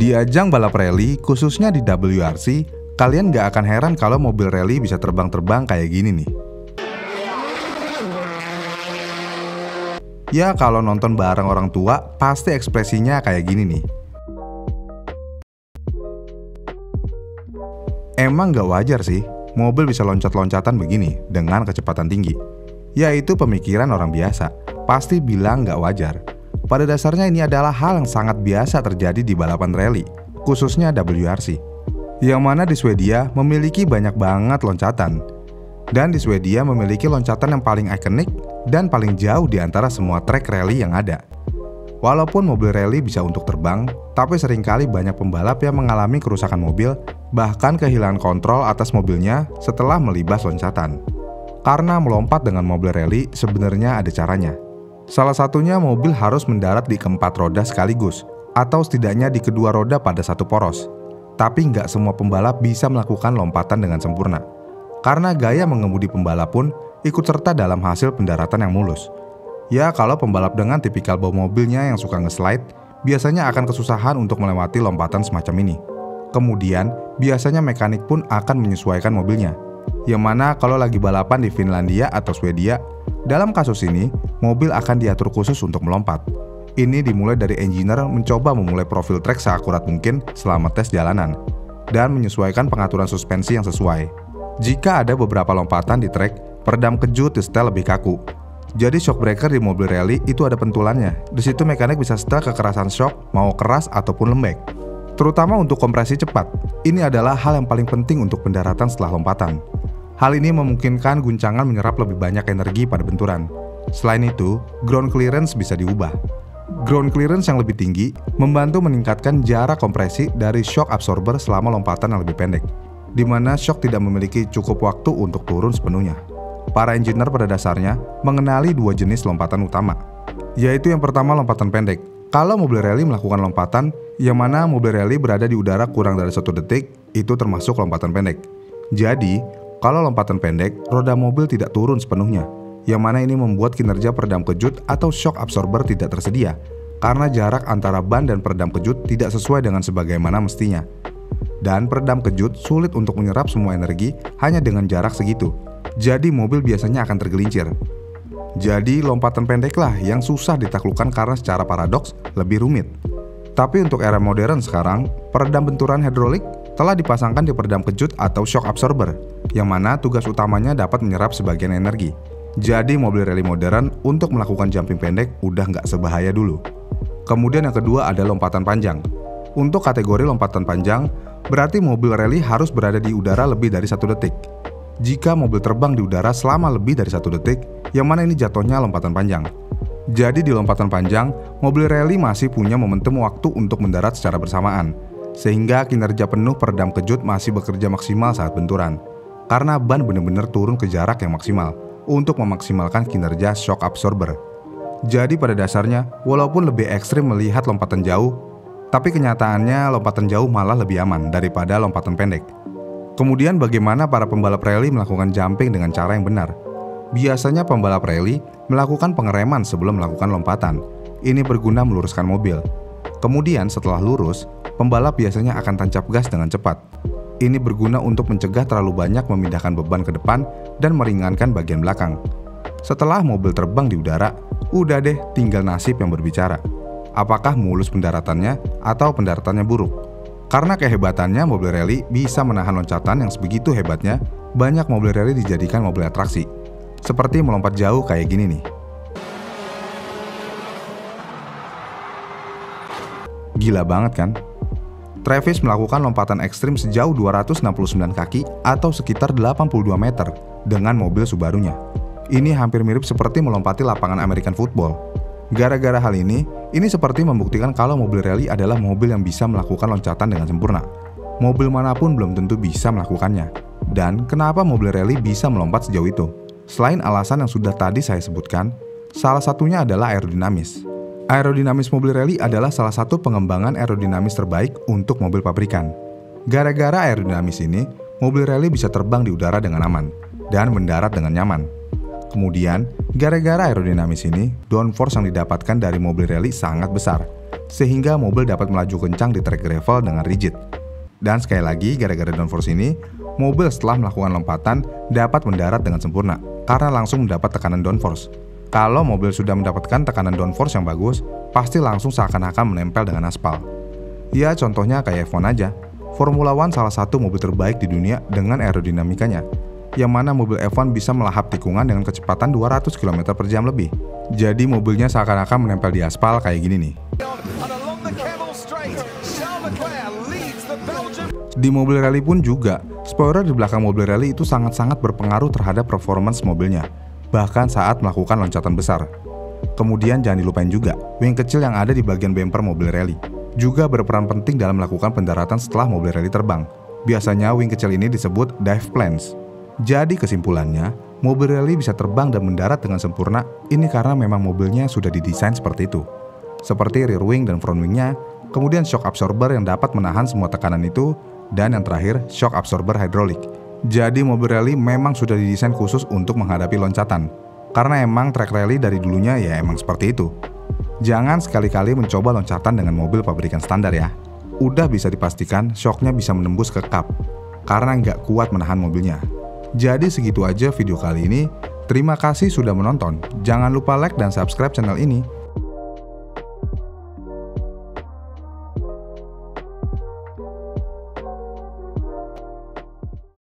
Di ajang balap rally, khususnya di WRC, kalian gak akan heran kalau mobil rally bisa terbang-terbang kayak gini nih. Ya kalau nonton bareng orang tua, pasti ekspresinya kayak gini nih. Emang gak wajar sih, mobil bisa loncat-loncatan begini dengan kecepatan tinggi. Yaitu pemikiran orang biasa, pasti bilang gak wajar. Pada dasarnya ini adalah hal yang sangat biasa terjadi di balapan rally, khususnya WRC. Yang mana di Swedia memiliki banyak banget loncatan. Dan di Swedia memiliki loncatan yang paling ikonik dan paling jauh di antara semua trek rally yang ada. Walaupun mobil rally bisa untuk terbang, tapi seringkali banyak pembalap yang mengalami kerusakan mobil, bahkan kehilangan kontrol atas mobilnya setelah melibas loncatan. Karena melompat dengan mobil rally sebenarnya ada caranya. Salah satunya mobil harus mendarat di keempat roda sekaligus, atau setidaknya di kedua roda pada satu poros. Tapi nggak semua pembalap bisa melakukan lompatan dengan sempurna. Karena gaya mengemudi pembalap pun ikut serta dalam hasil pendaratan yang mulus. Ya kalau pembalap dengan tipikal bawa mobilnya yang suka nge-slide, biasanya akan kesusahan untuk melewati lompatan semacam ini. Kemudian, biasanya mekanik pun akan menyesuaikan mobilnya. Yang mana kalau lagi balapan di Finlandia atau Swedia, dalam kasus ini, mobil akan diatur khusus untuk melompat. Ini dimulai dari engineer mencoba memulai profil trek seakurat mungkin selama tes jalanan, dan menyesuaikan pengaturan suspensi yang sesuai. Jika ada beberapa lompatan di trek, peredam kejut disetel lebih kaku. Jadi shock breaker di mobil rally itu ada pentulannya. Di situ mekanik bisa setel kekerasan shock, mau keras ataupun lembek. Terutama untuk kompresi cepat, ini adalah hal yang paling penting untuk pendaratan setelah lompatan. Hal ini memungkinkan guncangan menyerap lebih banyak energi pada benturan. Selain itu, ground clearance bisa diubah. Ground clearance yang lebih tinggi membantu meningkatkan jarak kompresi dari shock absorber selama lompatan yang lebih pendek, di mana shock tidak memiliki cukup waktu untuk turun sepenuhnya. Para engineer pada dasarnya mengenali dua jenis lompatan utama, yaitu yang pertama lompatan pendek. Kalau mobil rally melakukan lompatan, yang mana mobil rally berada di udara kurang dari 1 detik, itu termasuk lompatan pendek. Jadi, kalau lompatan pendek, roda mobil tidak turun sepenuhnya, yang mana ini membuat kinerja peredam kejut atau shock absorber tidak tersedia, karena jarak antara ban dan peredam kejut tidak sesuai dengan sebagaimana mestinya. Dan peredam kejut sulit untuk menyerap semua energi hanya dengan jarak segitu, jadi mobil biasanya akan tergelincir. Jadi lompatan pendeklah yang susah ditaklukkan karena secara paradoks lebih rumit. Tapi untuk era modern sekarang, peredam benturan hidrolik telah dipasangkan di peredam kejut atau shock absorber, yang mana tugas utamanya dapat menyerap sebagian energi. Jadi mobil rally modern untuk melakukan jumping pendek udah nggak sebahaya dulu. Kemudian yang kedua ada lompatan panjang. Untuk kategori lompatan panjang, berarti mobil rally harus berada di udara lebih dari 1 detik. Jika mobil terbang di udara selama lebih dari 1 detik, yang mana ini jatuhnya lompatan panjang. Jadi di lompatan panjang, mobil rally masih punya momentum waktu untuk mendarat secara bersamaan, sehingga kinerja penuh peredam kejut masih bekerja maksimal saat benturan, karena ban benar-benar turun ke jarak yang maksimal untuk memaksimalkan kinerja shock absorber. Jadi pada dasarnya, walaupun lebih ekstrim melihat lompatan jauh, tapi kenyataannya lompatan jauh malah lebih aman daripada lompatan pendek. Kemudian bagaimana para pembalap rally melakukan jumping dengan cara yang benar? Biasanya pembalap rally melakukan pengereman sebelum melakukan lompatan. Ini berguna meluruskan mobil. Kemudian setelah lurus, pembalap biasanya akan tancap gas dengan cepat. Ini berguna untuk mencegah terlalu banyak memindahkan beban ke depan dan meringankan bagian belakang. Setelah mobil terbang di udara, udah deh tinggal nasib yang berbicara. Apakah mulus pendaratannya atau pendaratannya buruk? Karena kehebatannya mobil rally bisa menahan loncatan yang sebegitu hebatnya, banyak mobil rally dijadikan mobil atraksi. Seperti melompat jauh kayak gini nih. Gila banget kan? Travis melakukan lompatan ekstrim sejauh 269 kaki atau sekitar 82 meter dengan mobil Subarunya. Ini hampir mirip seperti melompati lapangan American football. Gara-gara hal ini seperti membuktikan kalau mobil rally adalah mobil yang bisa melakukan loncatan dengan sempurna. Mobil manapun belum tentu bisa melakukannya. Dan kenapa mobil rally bisa melompat sejauh itu? Selain alasan yang sudah tadi saya sebutkan, salah satunya adalah aerodinamis. Aerodinamis mobil rally adalah salah satu pengembangan aerodinamis terbaik untuk mobil pabrikan. Gara-gara aerodinamis ini, mobil rally bisa terbang di udara dengan aman dan mendarat dengan nyaman. Kemudian, gara-gara aerodinamis ini, downforce yang didapatkan dari mobil rally sangat besar, sehingga mobil dapat melaju kencang di trek gravel dengan rigid. Dan sekali lagi, gara-gara downforce ini, mobil setelah melakukan lompatan dapat mendarat dengan sempurna, karena langsung mendapat tekanan downforce. Kalau mobil sudah mendapatkan tekanan downforce yang bagus, pasti langsung seakan-akan menempel dengan aspal. Ya, contohnya kayak F1 aja. Formula One salah satu mobil terbaik di dunia dengan aerodinamikanya, yang mana mobil F1 bisa melahap tikungan dengan kecepatan 200 km per jam lebih. Jadi mobilnya seakan-akan menempel di aspal kayak gini nih. Di mobil rally pun juga, spoiler di belakang mobil rally itu sangat-sangat berpengaruh terhadap performance mobilnya, bahkan saat melakukan loncatan besar. Kemudian jangan dilupain juga, wing kecil yang ada di bagian bumper mobil rally juga berperan penting dalam melakukan pendaratan setelah mobil rally terbang. Biasanya wing kecil ini disebut dive planes. Jadi kesimpulannya, mobil rally bisa terbang dan mendarat dengan sempurna ini karena memang mobilnya sudah didesain seperti itu. Seperti rear wing dan front wingnya, kemudian shock absorber yang dapat menahan semua tekanan itu, dan yang terakhir shock absorber hidrolik. Jadi mobil rally memang sudah didesain khusus untuk menghadapi loncatan. Karena emang track rally dari dulunya ya emang seperti itu. Jangan sekali-kali mencoba loncatan dengan mobil pabrikan standar ya. Udah bisa dipastikan shocknya bisa menembus ke kap, karena nggak kuat menahan mobilnya. Jadi segitu aja video kali ini. Terima kasih sudah menonton. Jangan lupa like dan subscribe channel ini